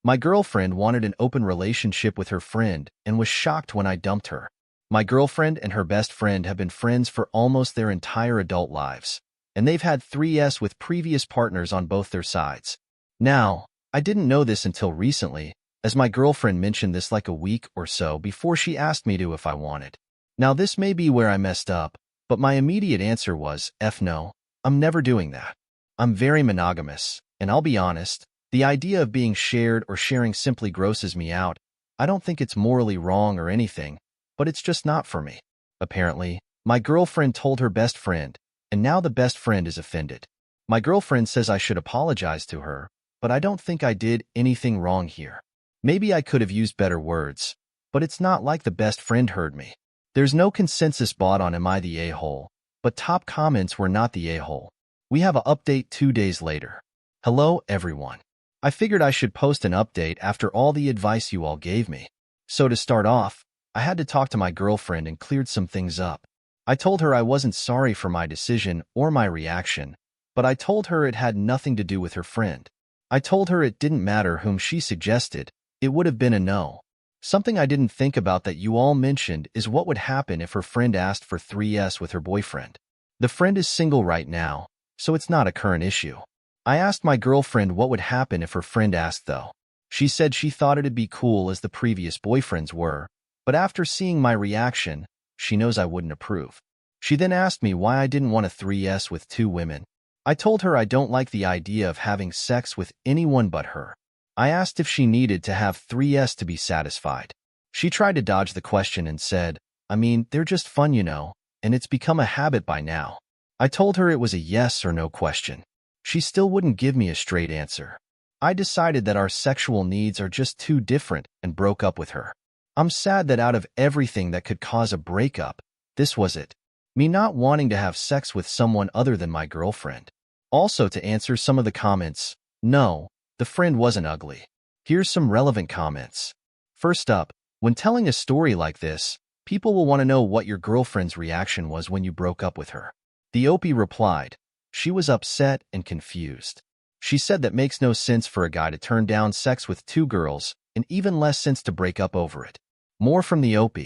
My girlfriend wanted an open relationship with her friend and was shocked when I dumped her. My girlfriend and her best friend have been friends for almost their entire adult lives, and they've had 3s with previous partners on both their sides. Now, I didn't know this until recently, as my girlfriend mentioned this like a week or so before she asked me to if I wanted. Now this may be where I messed up, but my immediate answer was, F no, I'm never doing that. I'm very monogamous, and I'll be honest, the idea of being shared or sharing simply grosses me out. I don't think it's morally wrong or anything, but it's just not for me. Apparently, my girlfriend told her best friend, and now the best friend is offended. My girlfriend says I should apologize to her, but I don't think I did anything wrong here. Maybe I could have used better words, but it's not like the best friend heard me. There's no consensus bought on am I the a-hole, but top comments were not the a-hole. We have an update 2 days later. Hello, everyone. I figured I should post an update after all the advice you all gave me. So to start off, I had to talk to my girlfriend and cleared some things up. I told her I wasn't sorry for my decision or my reaction, but I told her it had nothing to do with her friend. I told her it didn't matter whom she suggested, it would have been a no. Something I didn't think about that you all mentioned is what would happen if her friend asked for 3s with her boyfriend. The friend is single right now, so it's not a current issue. I asked my girlfriend what would happen if her friend asked though. She said she thought it'd be cool as the previous boyfriends were, but after seeing my reaction, she knows I wouldn't approve. She then asked me why I didn't want a 3s with 2 women. I told her I don't like the idea of having sex with anyone but her. I asked if she needed to have 3s to be satisfied. She tried to dodge the question and said, I mean, they're just fun, you know, and it's become a habit by now. I told her it was a yes or no question. She still wouldn't give me a straight answer. I decided that our sexual needs are just too different and broke up with her. I'm sad that out of everything that could cause a breakup, this was it. Me not wanting to have sex with someone other than my girlfriend. Also, to answer some of the comments, no, the friend wasn't ugly. Here's some relevant comments. First up, when telling a story like this, people will want to know what your girlfriend's reaction was when you broke up with her. The OP replied, she was upset and confused. She said that makes no sense for a guy to turn down sex with 2 girls, and even less sense to break up over it. More from the OP.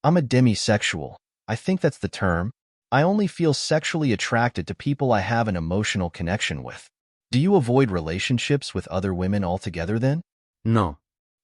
I'm a demisexual. I think that's the term. I only feel sexually attracted to people I have an emotional connection with. Do you avoid relationships with other women altogether then? No.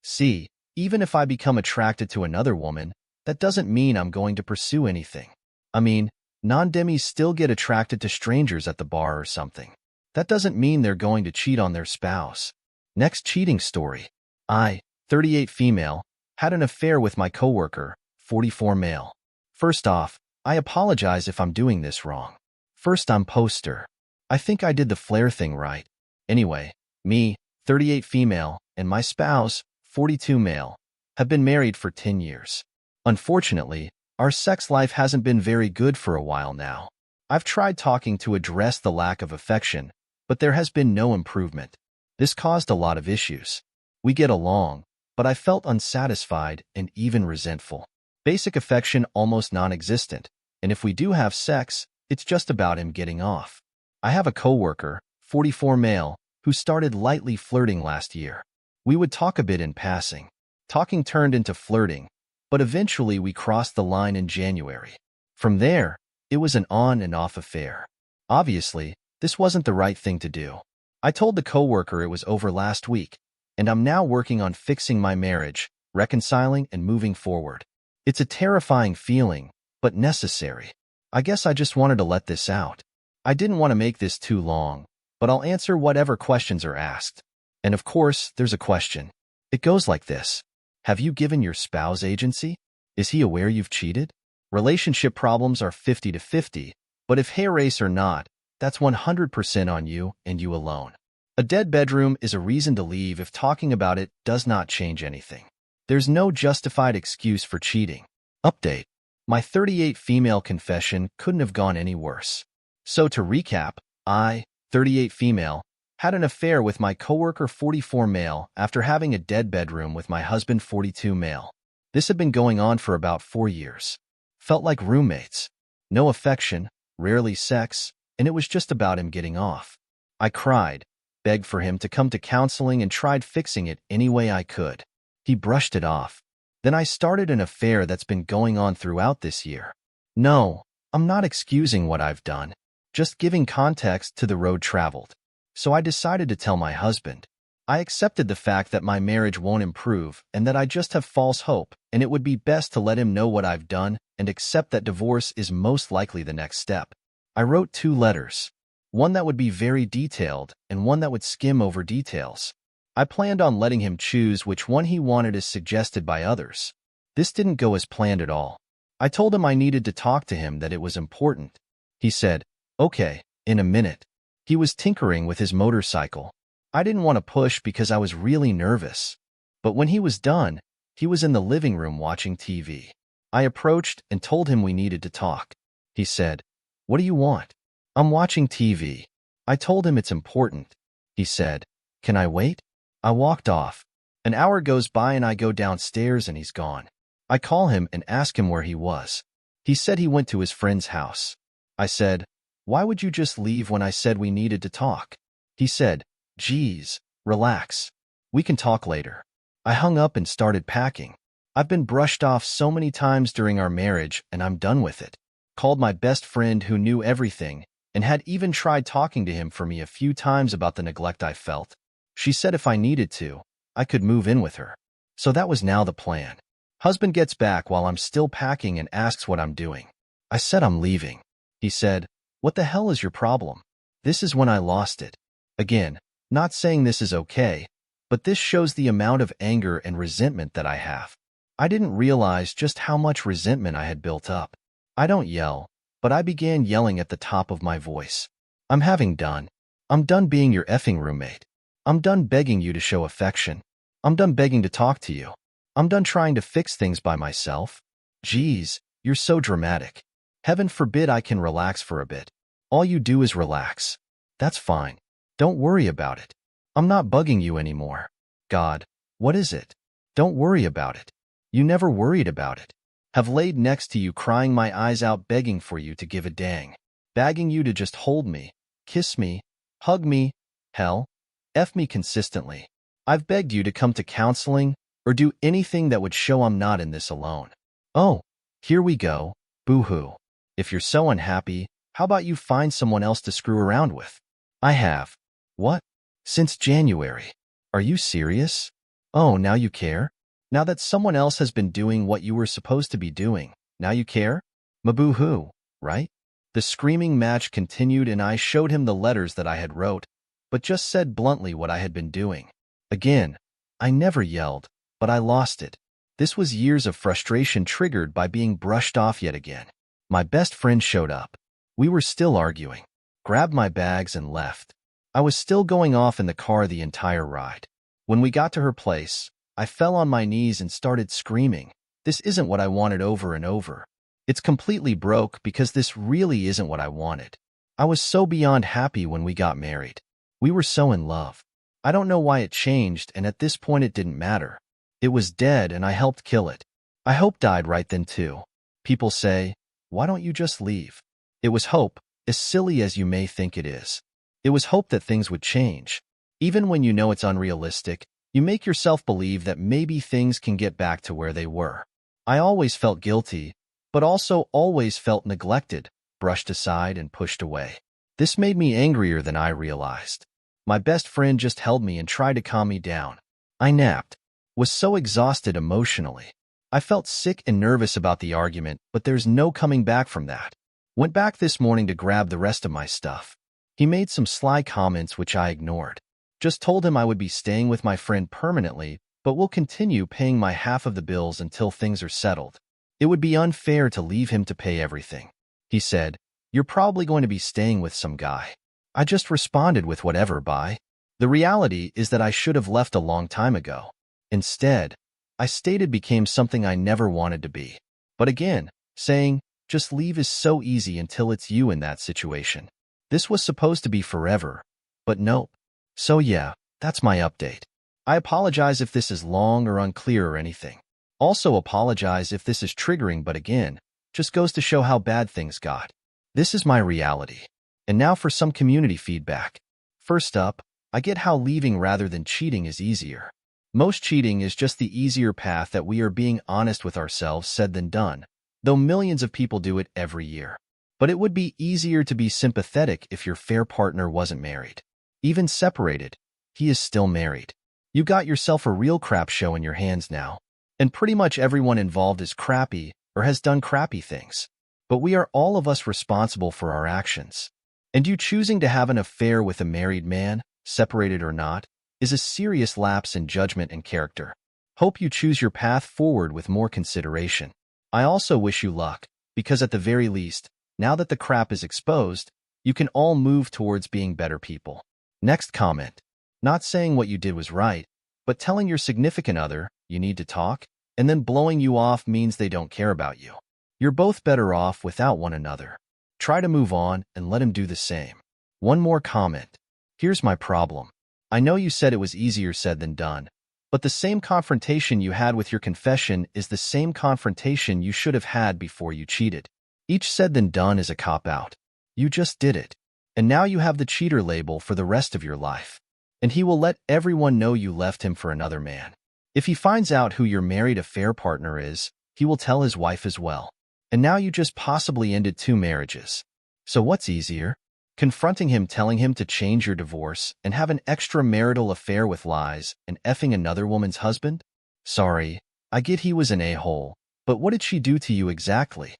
See, even if I become attracted to another woman, that doesn't mean I'm going to pursue anything. I mean, non-demis still get attracted to strangers at the bar or something. That doesn't mean they're going to cheat on their spouse. Next cheating story. I, 38 female, had an affair with my coworker, 44 male. First off, I apologize if I'm doing this wrong. First, I'm poster. I think I did the flare thing right. Anyway, me, 38 female, and my spouse, 42 male, have been married for 10 years. Unfortunately, our sex life hasn't been very good for a while now. I've tried talking to address the lack of affection, but there has been no improvement. This caused a lot of issues. We get along, but I felt unsatisfied and even resentful. Basic affection almost non-existent, and if we do have sex, it's just about him getting off. I have a coworker, 44 male, who started lightly flirting last year. We would talk a bit in passing. Talking turned into flirting, but eventually we crossed the line in January. From there, it was an on and off affair. Obviously, this wasn't the right thing to do. I told the coworker it was over last week, and I'm now working on fixing my marriage, reconciling and moving forward. It's a terrifying feeling, but necessary. I guess I just wanted to let this out. I didn't want to make this too long, but I'll answer whatever questions are asked. And of course, there's a question. It goes like this. Have you given your spouse agency? Is he aware you've cheated? Relationship problems are 50-50, but if hair race or not, that's 100% on you and you alone. A dead bedroom is a reason to leave if talking about it does not change anything. There's no justified excuse for cheating. Update. My 38 female confession couldn't have gone any worse. So to recap, I, 38 female, had an affair with my coworker 44 male after having a dead bedroom with my husband 42 male. This had been going on for about 4 years. Felt like roommates. No affection, rarely sex, and it was just about him getting off. I cried, begged for him to come to counseling and tried fixing it any way I could. He brushed it off. Then I started an affair that's been going on throughout this year. No, I'm not excusing what I've done, just giving context to the road traveled. So I decided to tell my husband. I accepted the fact that my marriage won't improve and that I just have false hope, and it would be best to let him know what I've done and accept that divorce is most likely the next step. I wrote 2 letters, one that would be very detailed and one that would skim over details. I planned on letting him choose which one he wanted as suggested by others. This didn't go as planned at all. I told him I needed to talk to him, that it was important. He said, "Okay, in a minute." He was tinkering with his motorcycle. I didn't want to push because I was really nervous. But when he was done, he was in the living room watching TV. I approached and told him we needed to talk. He said, "What do you want?" "I'm watching TV." I told him it's important. He said, "Can I wait?" I walked off. An hour goes by and I go downstairs and he's gone. I call him and ask him where he was. He said he went to his friend's house. I said, "Why would you just leave when I said we needed to talk?" He said, "Geez, relax. We can talk later." I hung up and started packing. I've been brushed off so many times during our marriage and I'm done with it. Called my best friend who knew everything and had even tried talking to him for me a few times about the neglect I felt. She said if I needed to, I could move in with her. So that was now the plan. Husband gets back while I'm still packing and asks what I'm doing. I said I'm leaving. He said, "What the hell is your problem?" This is when I lost it. Again, not saying this is okay, but this shows the amount of anger and resentment that I have. I didn't realize just how much resentment I had built up. I don't yell, but I began yelling at the top of my voice. I'm done. I'm done being your effing roommate. I'm done begging you to show affection. I'm done begging to talk to you. I'm done trying to fix things by myself. Geez, you're so dramatic. Heaven forbid I can relax for a bit. All you do is relax. That's fine. Don't worry about it. I'm not bugging you anymore. God, what is it? Don't worry about it. You never worried about it. Have laid next to you crying my eyes out begging for you to give a dang. Begging you to just hold me, kiss me, hug me, hell, F me consistently. I've begged you to come to counseling or do anything that would show I'm not in this alone. Oh, here we go, boo-hoo. If you're so unhappy, how about you find someone else to screw around with? I have. What? Since January. Are you serious? Oh, now you care? Now that someone else has been doing what you were supposed to be doing, now you care? Maboo-hoo, right? The screaming match continued and I showed him the letters that I had wrote, but just said bluntly what I had been doing. Again, I never yelled, but I lost it. This was years of frustration triggered by being brushed off yet again. My best friend showed up. We were still arguing. Grabbed my bags and left. I was still going off in the car the entire ride. When we got to her place, I fell on my knees and started screaming. This isn't what I wanted over and over. It's completely broke because this really isn't what I wanted. I was so beyond happy when we got married. We were so in love. I don't know why it changed, and at this point it didn't matter. It was dead and I helped kill it. I hope died right then too. People say, why don't you just leave? It was hope, as silly as you may think it is. It was hope that things would change. Even when you know it's unrealistic, you make yourself believe that maybe things can get back to where they were. I always felt guilty, but also always felt neglected, brushed aside and pushed away. This made me angrier than I realized. My best friend just held me and tried to calm me down. I napped. Was so exhausted emotionally. I felt sick and nervous about the argument, but there's no coming back from that. Went back this morning to grab the rest of my stuff. He made some sly comments which I ignored. Just told him I would be staying with my friend permanently, but will continue paying my half of the bills until things are settled. It would be unfair to leave him to pay everything. He said, "You're probably going to be staying with some guy." I just responded with whatever, bye. The reality is that I should have left a long time ago. Instead, I stated became something I never wanted to be. But again, saying, just leave is so easy until it's you in that situation. This was supposed to be forever, but nope. So yeah, that's my update. I apologize if this is long or unclear or anything. Also apologize if this is triggering, but again, just goes to show how bad things got. This is my reality. And now for some community feedback. First up, I get how leaving rather than cheating is easier. Most cheating is just the easier path that we are being honest with ourselves said than done, though millions of people do it every year. But it would be easier to be sympathetic if your fair partner wasn't married. Even separated, he is still married. You got yourself a real crap show in your hands now. And pretty much everyone involved is crappy or has done crappy things. But we are all of us responsible for our actions. And you choosing to have an affair with a married man, separated or not, is a serious lapse in judgment and character. Hope you choose your path forward with more consideration. I also wish you luck, because at the very least, now that the crap is exposed, you can all move towards being better people. Next comment. Not saying what you did was right, but telling your significant other you need to talk, and then blowing you off means they don't care about you. You're both better off without one another. Try to move on and let him do the same. One more comment. Here's my problem. I know you said it was easier said than done, but the same confrontation you had with your confession is the same confrontation you should have had before you cheated. Each said than done is a cop-out. You just did it. And now you have the cheater label for the rest of your life. And he will let everyone know you left him for another man. If he finds out who your married affair partner is, he will tell his wife as well. And now you just possibly ended 2 marriages. So what's easier? Confronting him, telling him to change your divorce and have an extramarital affair with lies and effing another woman's husband? Sorry, I get he was an a-hole, but what did she do to you exactly?